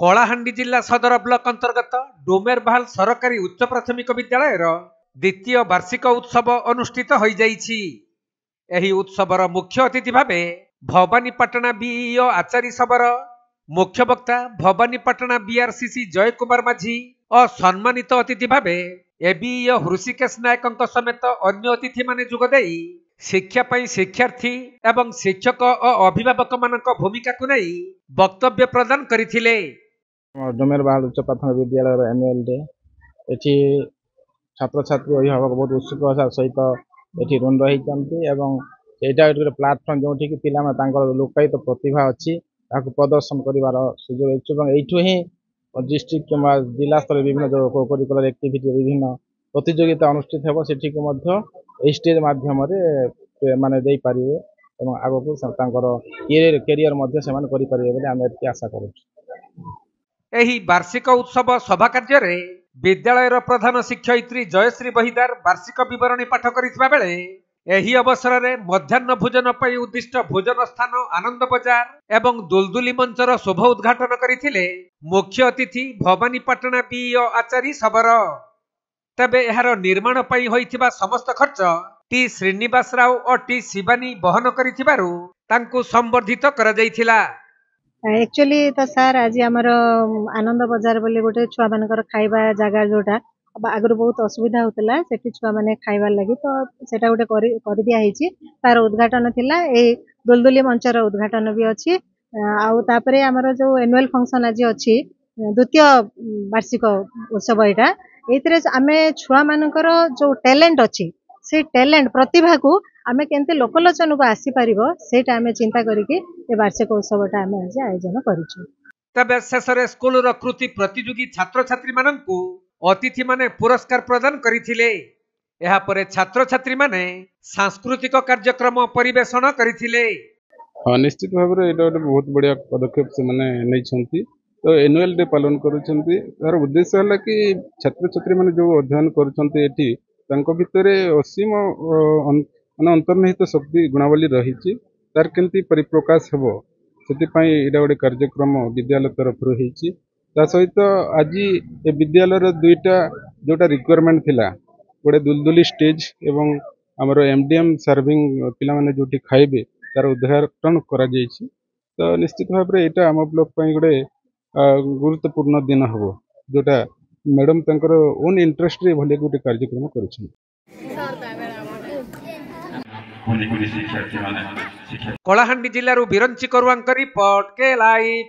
कलाहांडी जिला सदर ब्लॉक अंतर्गत डोमेरबाहाल सरकारी उच्च प्राथमिक विद्यालय द्वितीय वार्षिक उत्सव अनुष्ठित हो जाइछि। एही उत्सवर मुख्य अतिथि भावे भवानीपाटना बीईओ आचार्य सबर, मुख्य वक्ता भवानीपाटना बीआरसीसी जय कुमार माझी और सम्मानित अतिथि भावे एबीईओ हृषिकेश नायक समेत अन्य अतिथि माने जोगदेई शिक्षा पाई शिक्षार्थी एवं शिक्षक और अभिभावक मानक भूमिका को नहीं वक्तव्य प्रदान करथिले। डोमेरबाहाल उच्च प्राथमिक विद्यालय एनुअल डे एठी छात्र छात्री अभिभावक बहुत उत्सुकतार सहित एठी रुंड होइचंती एवं एटा एक प्लाटफॉर्म जोठी कि पिला तांकर लोकायित प्रतिभा अछि ताकु प्रदर्शन करिवार सुযোগ अछि एवं एठु ही डिस्ट्रिक्ट किंवा जिला स्तर विभिन्न जो कोकरिकुलर एक्टिविटी विभिन्न प्रतियोगिता अनुष्ठित हेबो सेठी को मध्य ए स्टेज माध्यम रे माने देई परिवे एवं आगो को तांकर कैरियर मध्य से माने करि परिवे बोली हम एति आशा करू। एही वार्षिक उत्सव सभा कार्य रे विद्यालयर प्रधान शिक्षयित्री जयश्री बहिदार वार्षिक विवरणी पाठ करितबा बेले एही अवसर रे मध्याह्न भोजन पई उद्दिष्ट भोजन स्थान आनंद बाजार एवं दुलदुली मंचर शोभा उद्घाटन करथिले मुख्य अतिथि भवानीपाटना बीईओ आचार्य सबर। तबे एहार निर्माण पई होइथिबा समस्त खर्च टी श्रीनिवास राव और टी शिवानी बहन करिथिबारु तांकु संबर्धित करा जायथिला। एक्चुअली तो सर आज आमर आनंद बजार बोली गोटे छुआ मानकर खाइबा जगह जोटा आगु बहुत असुविधा होता से छुआ मैंने खाइबार लगी तो सेटा गोटे कर दिया है तार उद्घाटन थिला ए दुलदुली मंचर उद्घाटन भी अच्छी आउ तापरे आमर जो एनुअल फंक्शन आज अच्छी द्वितीय वार्षिक उत्सव यहाँ ये आम छुआ मानकर जो टैलेंट अच्छी से टैलेंट प्रतिभा को आमे केनते लोकलोचन को आसी परिबो सेटा आमे चिंता करिके ए वार्षिक उत्सवटा आमे आज आयोजन करिछु। तबे शेषरे स्कूल रो कृति प्रतियोगी छात्र छात्री माननकु अतिथि माने पुरस्कार प्रदान करिथिले। एहा परे छात्र छात्री माने सांस्कृतिक कार्यक्रम परिवेषण करिथिले। निश्चित भाव में एटा बहुत बढ़िया पदक्षेप से माने नै छंती तो एनुअल डे पालन करूछंती। तार उद्देश्य हला कि छात्र छात्री माने जो अध्ययन करूछंती एठी तांको भितरे असीम अंतर्निहित शक्ति गुणावली रही तार केमती परिप्रकाश हेबो सेतिपाई एटा गोटे कार्यक्रम विद्यालय तरफ रही सहित आज ए विद्यालय दुईटा जोटा रिक्वायरमेंट थिला गोटे दुलदुली स्टेज एवं आमर एमडीएम सर्विंग पिला माने जोटी खाइबे तार उद्घाटन करा जायछि। तो निश्चित भाव में एटा आम ब्लॉक पई गोटे गुरुत्वपूर्ण दिन हबो जोटा मैडम तांकर ओन इंटरेस्ट रे भले गोटे कार्यक्रम करिछि। कलाहांडी जिल्लारू बिरंची करुआंक रिपोर्ट के लाइव।